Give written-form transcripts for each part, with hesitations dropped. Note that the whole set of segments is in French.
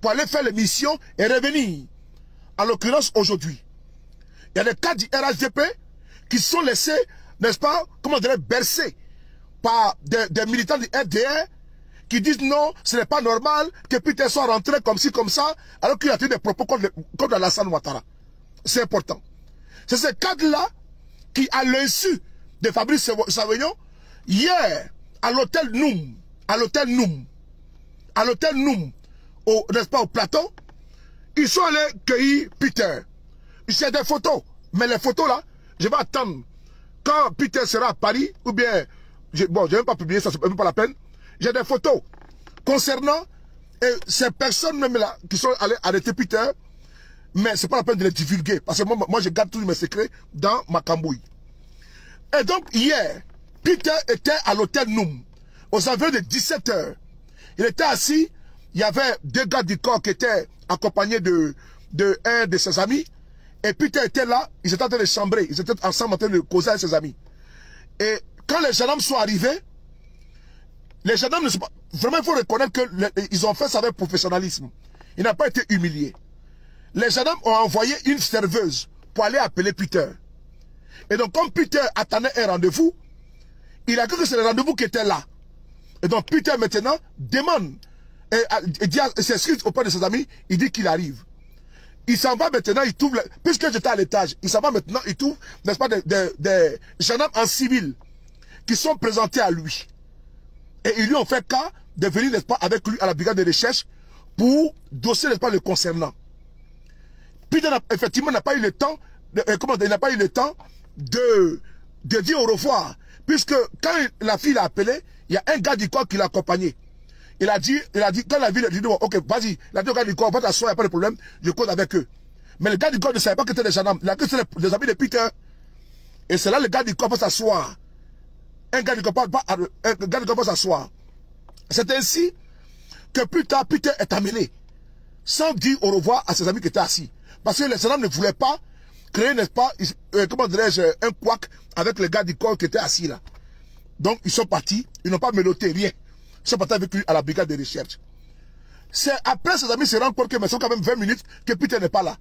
pour aller faire l'émission et revenir. En l'occurrence, aujourd'hui, il y a des cas du RHDP qui sont laissés, n'est-ce pas, comment dirais-je, bercés par des militants du FDR qui disent non, ce n'est pas normal que Peter soit rentré comme ci, comme ça, alors qu'il a tenu des propos contre Alassane Ouattara. C'est important. C'est ce cadre-là qui, à l'insu de Fabrice Savignon, hier, à l'hôtel Noum, n'est-ce pas, au plateau, ils sont allés cueillir Peter. J'ai des photos, mais les photos là, je vais attendre. Quand Peter sera à Paris, ou bien, bon, je ne vais pas publier ça, c'est même pas la peine. J'ai des photos concernant ces personnes même là qui sont allées arrêter Peter, mais c'est pas la peine de les divulguer, parce que moi je garde tous mes secrets dans ma cambouille. Et donc hier, Peter était à l'hôtel Noum, aux environs de 17 h. Il était assis, il y avait deux gars du corps qui étaient accompagnés de un de ses amis, et Peter était là, ils étaient en train de chambrer, ils étaient ensemble en train de causer avec ses amis. Et quand les gendarmes sont arrivés, les gendarmes ne sont pas... Vraiment, il faut reconnaître qu'ils ont fait ça avec professionnalisme. Il n'a pas été humilié. Les gendarmes ont envoyé une serveuse pour aller appeler Peter. Et donc, comme Peter attendait un rendez-vous, il a cru que c'est le rendez-vous qui était là. Et donc, Peter maintenant demande et s'excuse auprès de ses amis, il dit qu'il arrive. Il s'en va maintenant, il trouve... Puisque j'étais à l'étage, il s'en va maintenant, il trouve, n'est-ce pas, des gendarmes en civil qui sont présentés à lui. Et ils lui ont fait cas de venir, n'est-ce pas, avec lui à la brigade de recherche pour dossier, n'est-ce pas, le concernant. Peter, effectivement, n'a pas eu le temps, il n'a pas eu le temps de dire au revoir. Puisque quand la fille l'a appelé, il y a un gars du corps qui l'a accompagné. Il a dit, quand la ville a dit, ok, vas-y, il a dit au gars du corps, va t'asseoir, il n'y a pas de problème, je code avec eux. Mais le gars du corps ne savait pas que c'était des gendarmes, il a cru que c'était des amis de Peter. Et c'est là le gars du corps va s'asseoir. Un gars du corps va s'asseoir. C'est ainsi que plus tard, Peter est amené, sans dire au revoir à ses amis qui étaient assis. Parce que les gendarmes ne voulaient pas créer, n'est-ce pas, comment dirais-je, un couac avec les gars du corps qui étaient assis là. Donc, ils sont partis, ils n'ont pas menotté rien. Ils sont partis avec lui à la brigade de recherche. C'est après ses amis se rendent compte que mais sont quand même 20 minutes que Peter n'est pas là.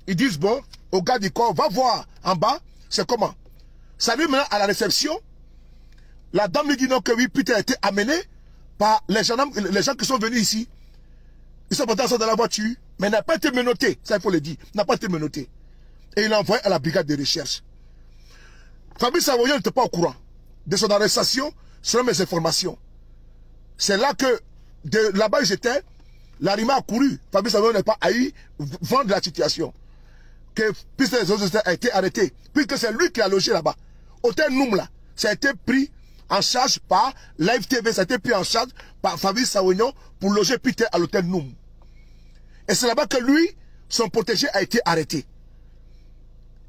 Ils disent, bon, au gars du corps, va voir en bas, c'est comment. Ça lui maintenant à la réception. La dame lui dit non que oui, Peter a été amené par les gens qui sont venus ici. Ils sont partis dans la voiture, mais n'a pas été menotté, ça il faut le dire, n'a pas été menotté. Et il l'a envoyé à la brigade de recherche. Fabrice Savignon n'était pas au courant de son arrestation selon mes informations. C'est là que, de là-bas où j'étais, l'arrivée a couru. Fabrice Savignon n'a pas haï vendre la situation. Que puisque les autres a été arrêtés, puisque c'est lui qui a logé là-bas. Hôtel Noum là, ça a été pris en charge par Live TV, ça a été pris en charge par Fabrice Savignon pour loger Peter à l'hôtel Noum. Et c'est là-bas que lui, son protégé a été arrêté.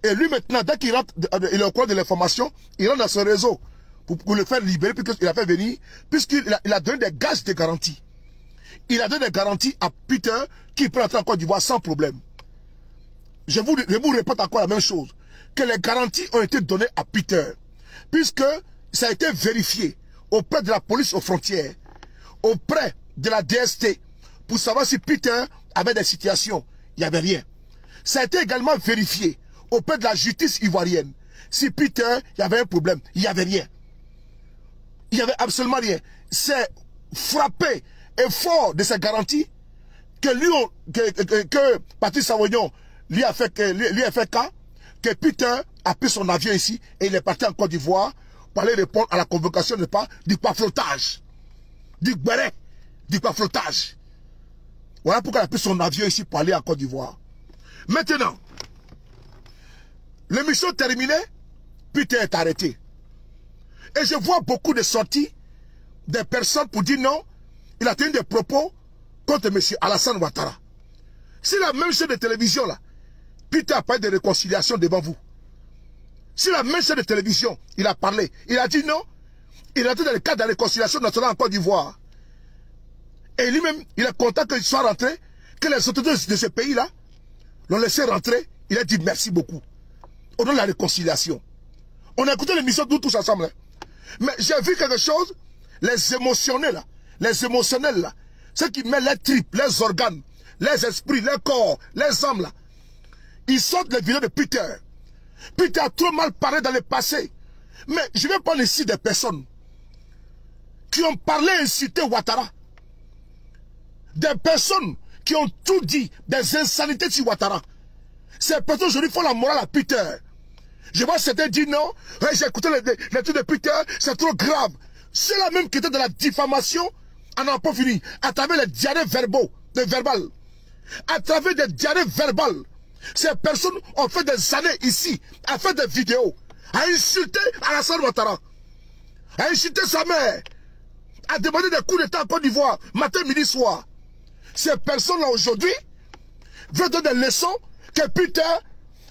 Et lui maintenant, dès qu'il rentre, il est au courant de l'information, il rentre dans son réseau pour le faire libérer, puisqu'il a fait venir, puisqu'il a donné des gages de garantie. Il a donné des garanties à Peter qui peut entrer en Côte d'Ivoire sans problème. Je vous répète encore la même chose, que les garanties ont été données à Peter, puisque ça a été vérifié auprès de la police aux frontières, auprès de la DST, pour savoir si Peter avait des situations. Il n'y avait rien. Ça a été également vérifié auprès de la justice ivoirienne. Si Peter, il y avait un problème, il n'y avait rien. Il n'y avait absolument rien. C'est frappé et fort de ces garanties que Patrice Savignon lui a fait cas, que Peter a pris son avion ici et il est parti en Côte d'Ivoire pour aller répondre à la convocation du paflotage, du béret, du paflotage. Voilà pourquoi il a pris son avion ici pour aller en Côte d'Ivoire. Maintenant, l'émission terminée, Peter est arrêté. Et je vois beaucoup de sorties des personnes pour dire non, il a tenu des propos contre M. Alassane Ouattara. Si la même chaîne de télévision là, Peter a parlé de réconciliation devant vous. Si la même chaîne de télévision, il a parlé, il a dit non, il a été dans le cadre de la réconciliation nationale en Côte d'Ivoire. Et lui-même, il est content qu'il soit rentré, que les autorités de ce pays-là l'ont laissé rentrer. Il a dit merci beaucoup. Au nom de la réconciliation. On a écouté l'émission nous tous ensemble. Hein. Mais j'ai vu quelque chose, les émotionnels là, ceux qui mettent les tripes, les organes, les esprits, les corps, les âmes là. Ils sortent les vidéos de Peter. Peter a trop mal parlé dans le passé. Mais je vais parler ici des personnes qui ont parlé et incité Ouattara. Des personnes qui ont tout dit, des insanités sur Ouattara. Ces personnes aujourd'hui font la morale à Peter. Je vois certains dire non, j'ai écouté les trucs de Peter, c'est trop grave. C'est la même qui était de la diffamation, on n'a pas fini, à travers les diarrhées verbales. À travers des diarrhées verbales. Ces personnes ont fait des années ici, à faire des vidéos, à insulter Alassane Ouattara, à insulter sa mère, à demander des coups d'état en Côte d'Ivoire, matin, midi, soir. Ces personnes-là aujourd'hui veulent donner des leçons que Peter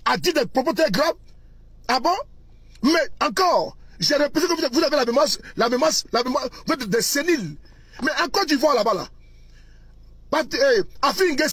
a dit des propos très graves. Ah bon? Mais encore, j'ai répété que vous avez la mémoire, vous êtes des séniles. Mais en Côte d'Ivoire là-bas, là,